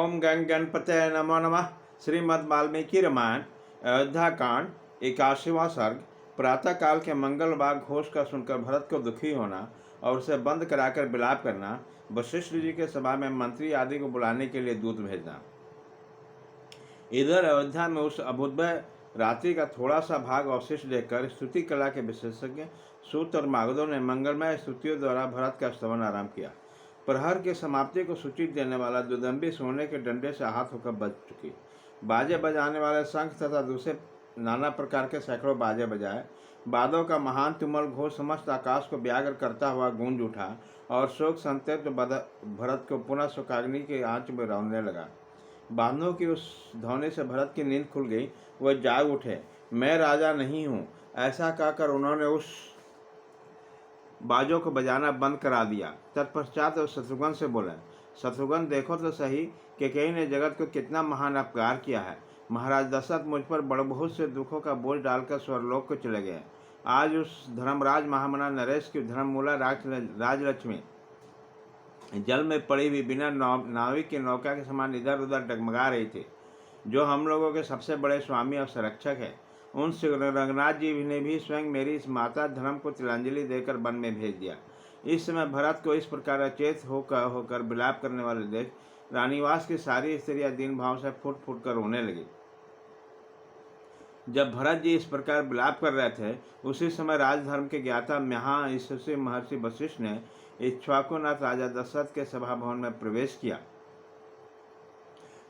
ओम गंग गणपतये नमो नमः। श्रीमद् वाल्मीकि रामायण अयोध्या कांड 81वां सर्ग। प्रातःकाल के मंगलवार घोष का सुनकर भरत को दुखी होना और उसे बंद कराकर विलाप करना, वशिष्ठ जी के सभा में मंत्री आदि को बुलाने के लिए दूत भेजना। इधर अयोध्या में उस अभुतभय रात्रि का थोड़ा सा भाग अवशिष्ट देखकर स्तुति कला के विशेषज्ञ सूत और मागधों ने मंगलमय स्तुतियों द्वारा भरत का स्तवन आरंभ किया। प्रहर की समाप्ति को सूचित देने वाला दुदंबी सोने के डंडे से आहत होकर बच चुकी। बाजे बजाने वाले शंख तथा दूसरे नाना प्रकार के सैकड़ों बाजे बजाए। बादों का महान तुमल घोष समस्त आकाश को व्याग्र करता हुआ गूंज उठा और शोक संतप्त भरत को पुनः शोकाग्नि की आंच में रौंदने लगा। बांधों की उस ध्वनि से भरत की नींद खुल गई। वह जाग उठे। मैं राजा नहीं हूँ, ऐसा कहकर उन्होंने उस बाजों को बजाना बंद करा दिया। तत्पश्चात वो शत्रुघ्न से बोले, शत्रुघ्न देखो तो सही कि कई ने जगत को कितना महान अपकार किया है। महाराज दशरथ मुझ पर बड़ बहुत से दुखों का बोझ डालकर स्वर्लोक को चले गए। आज उस धर्मराज महामना नरेश की धर्ममूला राजलक्ष्मी जल में पड़ी हुई बिना नाविक की नौका के समान इधर उधर डगमगा रही थी। जो हम लोगों के सबसे बड़े स्वामी और संरक्षक है, उन रंगनाथ जी ने भी स्वयं मेरी इस माता धर्म को तिलांजलि देकर वन में भेज दिया। इस समय भरत को इस प्रकार अचेत होकर विलाप करने वाले देख रानीवास की सारी स्त्रियां दीन भाव से फुट फुट कर रोने लगी। जब भरत जी इस प्रकार विलाप कर रहे थे, उसी समय राजधर्म के ज्ञाता महायशस्वी महर्षि वशिष्ठ ने इक्ष्वाकुनाथ राजा दशरथ के सभा भवन में प्रवेश किया।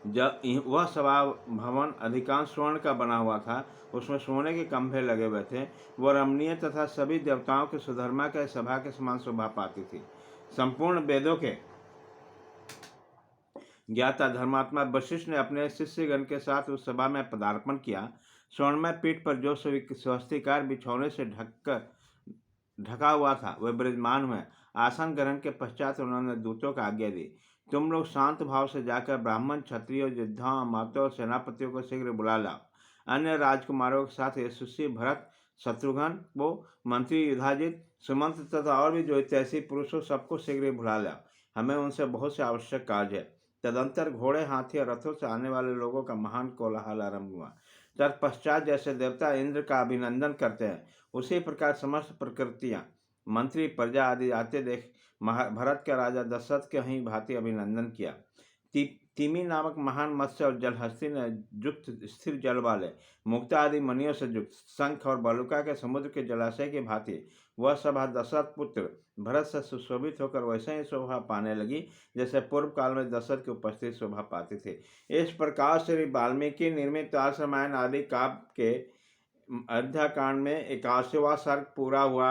जब वह सभा भवन अधिकांश स्वर्ण का बना हुआ था, उसमें सोने के खंभे लगे हुए थे। वह रमणीय तथा सभी देवताओं के सुधर्मा के सभा के समान शोभा पाती थी। संपूर्ण वेदों के ज्ञाता धर्मात्मा वशिष्ठ ने अपने शिष्यगण के साथ उस सभा में पदार्पण किया। स्वर्णमय पीठ पर जो स्वस्तिकार बिछौने से ढका हुआ था, वह विराजमान हुए। आसन ग्रहण के पश्चात उन्होंने दूतों को आज्ञा दी, तुम लोग शांत भाव से जाकर ब्राह्मण, क्षत्रियों, योद्धाओं, मातों और सेनापतियों को शीघ्र बुला लाओ। अन्य राजकुमारों के साथ यशस्वी भरत, शत्रुघ्न को, मंत्री युधाजित, सुमंत तथा और भी जो ऐसी पुरुषों सबको शीघ्र बुला लाओ। हमें उनसे बहुत से आवश्यक कार्य है। तदंतर घोड़े, हाथी और रथों से आने वाले लोगों का महान कोलाहल आरंभ हुआ। तत्पश्चात जैसे देवता इंद्र का अभिनंदन करते हैं, उसी प्रकार समस्त प्रकृतियां, मंत्री, प्रजा आदि आते देख भरत के राजा दशरथ के ही भांति अभिनंदन किया। तिमी नामक महान मत्स्य और जलहस्ती ने युक्त स्थिर जल वाले मुक्ता आदि मणियों से युक्त शंख और बलुका के समुद्र के जलाशय की भांति वह सभा दशरथ पुत्र भरत से सुशोभित होकर वैसे ही शोभा पाने लगी जैसे पूर्व काल में दशरथ की उपस्थिति शोभा पाती थी। इस प्रकार श्री वाल्मीकि निर्मित रामायण आदि काव्य के अयोध्या कांड में 81वां सर्ग पूरा हुआ।